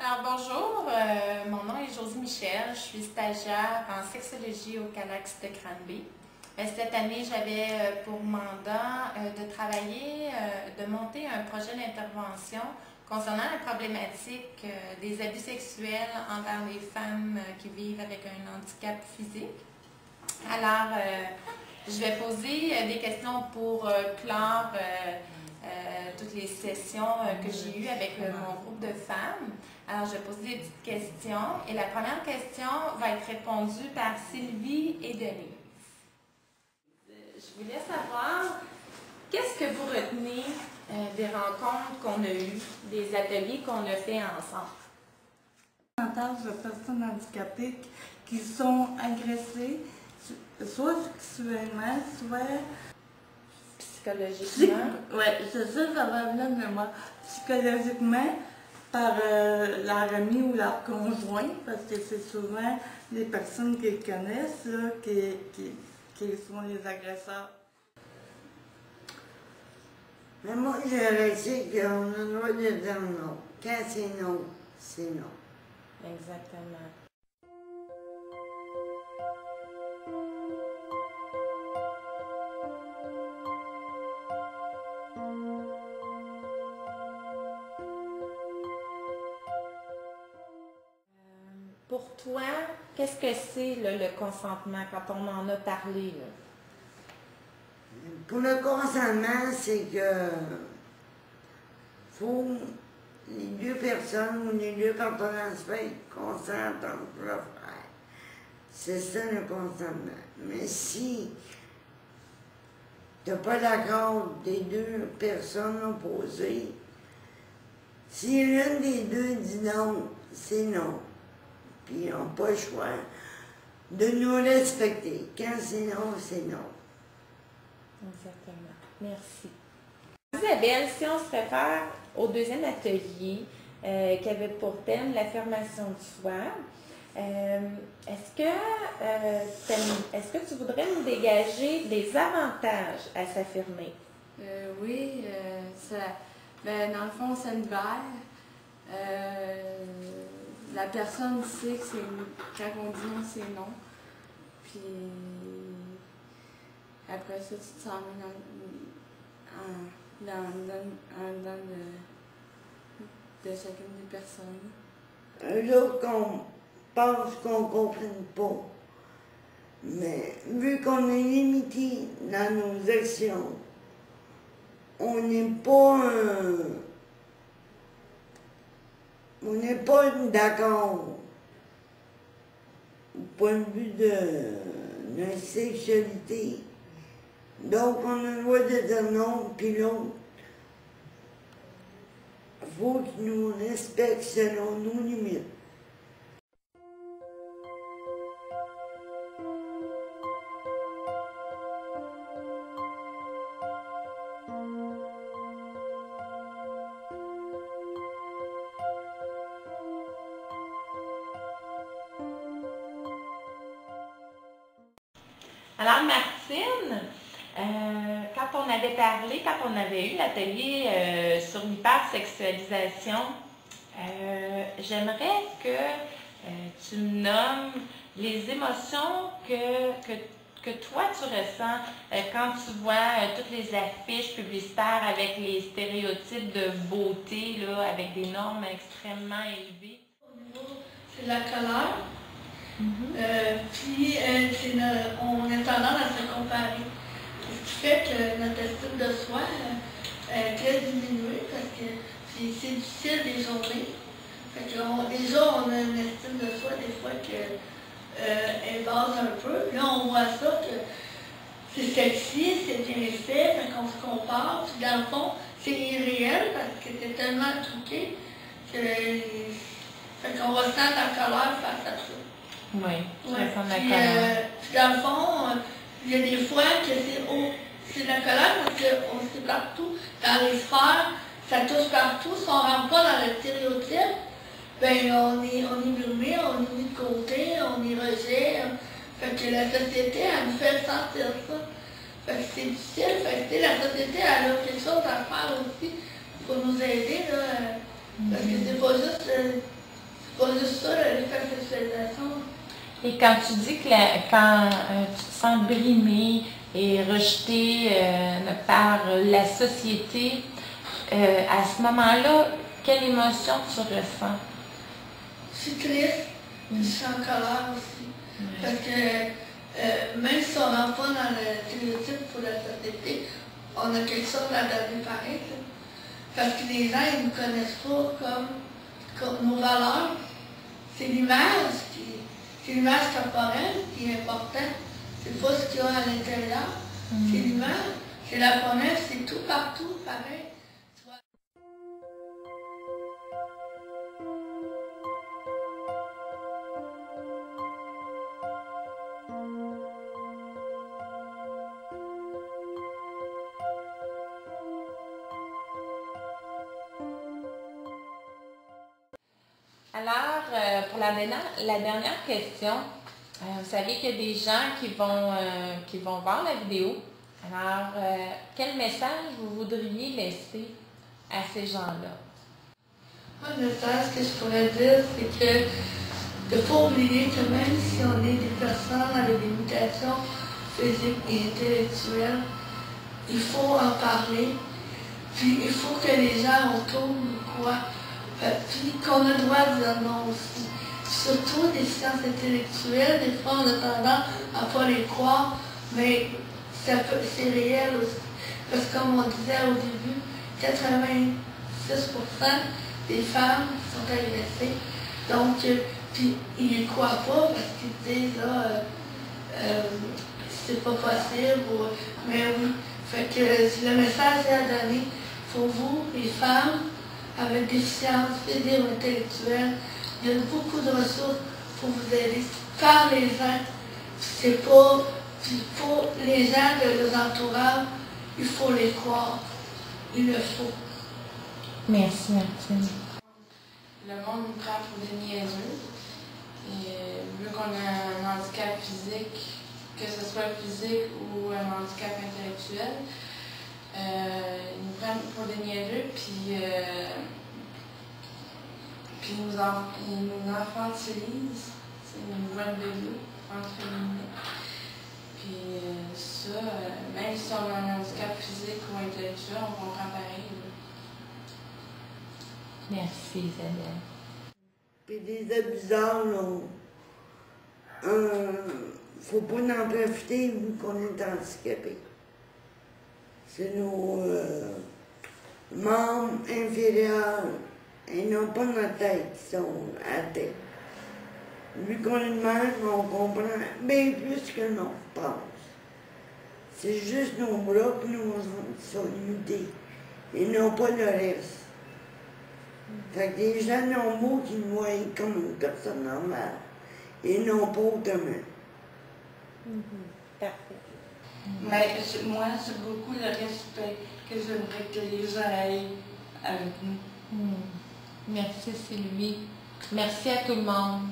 Alors bonjour, mon nom est Josie Michel, je suis stagiaire en sexologie au Calax de Granby. Cette année, j'avais pour mandat de travailler, de monter un projet d'intervention concernant la problématique des abus sexuels envers les femmes qui vivent avec un handicap physique. Alors, je vais poser des questions pour clore toutes les sessions que j'ai eues avec mon groupe de femmes. Alors, je vais poser des petites questions et la première question va être répondue par Sylvie et Denise. Je voulais savoir, qu'est-ce que vous retenez des rencontres qu'on a eues, des ateliers qu'on a fait ensemble? Davantage de personnes handicapées qui sont agressées, soit sexuellement, soit psychologiquement. Oui, c'est ça va venir de moi. Psychologiquement, par leur ami ou leur conjoint, parce que c'est souvent les personnes qu'ils connaissent là, qui sont les agresseurs. Mais moi, je sais qu'on a le droit de dire non. Quand c'est non, c'est non. Exactement. Pour toi, qu'est-ce que c'est le consentement quand on en a parlé? Là? Pour le consentement, c'est que faut les deux personnes ou les deux partenaires se fassent consentent pour le faire. C'est ça le consentement. Mais si tu n'as pas d'accord des deux personnes opposées, si l'une des deux dit non, c'est non. Puis ils n'ont pas le choix de nous respecter. Quand c'est non, c'est non. Exactement. Merci. Isabelle, si on se réfère au deuxième atelier qui avait pour thème l'affirmation de soi, est-ce que tu voudrais nous dégager des avantages à s'affirmer? Oui, dans le fond, ça libère. La personne sait que quand on dit non, c'est non. Puis après ça, tu te sens dans de chacune des personnes. L'autre qu'on pense qu'on ne comprenne pas. Mais vu qu'on est limité dans nos actions, on n'est pas d'accord au point de vue de la sexualité. Donc, on a le droit de dire non, puis l'autre, il faut qu'il nous respecte selon nos limites. Alors, Martine, quand on avait parlé, quand on avait eu l'atelier sur l'hypersexualisation, j'aimerais que tu me nommes les émotions que toi tu ressens quand tu vois toutes les affiches publicitaires avec les stéréotypes de beauté, là, avec des normes extrêmement élevées. C'est la colère. Puis on a tendance à se comparer. Ce qui fait que notre estime de soi est très diminuée parce que c'est difficile des journées. Fait que déjà on a une estime de soi des fois qu'elle base un peu. Puis là on voit ça que c'est sexy, c'est bien fait, fait qu'on se compare. Puis dans le fond, c'est irréel parce que t'es tellement truqué que fait qu'on ressent la colère face à ça. Oui, Ouais, je ressens la puis, colère. dans le fond, il y a des fois que c'est la colère parce qu'on sait partout, dans les sphères, ça touche partout. Si on ne rentre pas dans le stéréotype, ben on est brûlé, on est mis de côté, on est rejet. Fait que la société, elle nous fait sentir ça. Fait que c'est difficile, fait que la société, elle a quelque chose à faire aussi pour nous aider, là, parce que c'est pas juste pas juste ça, l'hypersexualisation. Et quand tu dis que quand tu te sens brimé et rejeté par la société, à ce moment-là, quelle émotion tu ressens? Je suis triste, je suis en colère aussi. Parce que même si on rentre pas dans le stéréotype pour la société, on a quelque chose à donner pareil. Là. Parce que les gens, ils ne nous connaissent pas comme nos valeurs. C'est l'image c'est l'image corporelle qui est importante. C'est pas ce qu'il y a à l'intérieur. C'est l'image, c'est la promesse, c'est tout partout pareil. Alors, pour la dernière question, vous savez qu'il y a des gens qui vont voir la vidéo. Alors, quel message vous voudriez laisser à ces gens-là? Moi, le message que je pourrais dire, c'est que il ne faut pas oublier que même si on est des personnes avec des mutations physiques et intellectuelles, il faut en parler. Puis il faut que les gens autour nous croient. Puis qu'on a le droit de dire non aussi. Surtout des sciences intellectuelles, des fois on a tendance à ne pas les croire, mais c'est réel aussi. Parce que comme on disait au début, 86% des femmes sont agressées. Donc, puis ils ne les croient pas parce qu'ils disent c'est pas possible, mais oui. Fait que le message est à donner pour vous, les femmes, avec déficience physique ou intellectuelle. Il y a beaucoup de ressources pour vous aider. Parlez-en. C'est pas. Pour les gens de nos entourages, il faut les croire. Il le faut. Merci, Martine. Le monde nous prend pour des niaiseux. Et vu qu'on a un handicap physique, que ce soit physique ou un handicap intellectuel, ils nous prennent pour des niaiseux, puis ils nous infantilisent. Ils nous voient de bébé, entre guillemets. Puis ça, même si on a un handicap physique ou intellectuel, on comprend pareil. Merci, Isabelle. Puis des abuseurs, là, faut pas en profiter vu qu'on est handicapé. C'est nos membres inférieurs et non pas notre tête qui sont à la tête. Vu qu'on est de même, on comprend bien plus que l'on pense. C'est juste nos bras qui nous sont limités et non pas le reste. Fait que les gens normaux qui nous voient comme une personne normale et non pas autrement. Parfait. Mais moi, c'est beaucoup le respect que j'aimerais que les gens aient avec nous. Merci, Sylvie. Merci à tout le monde.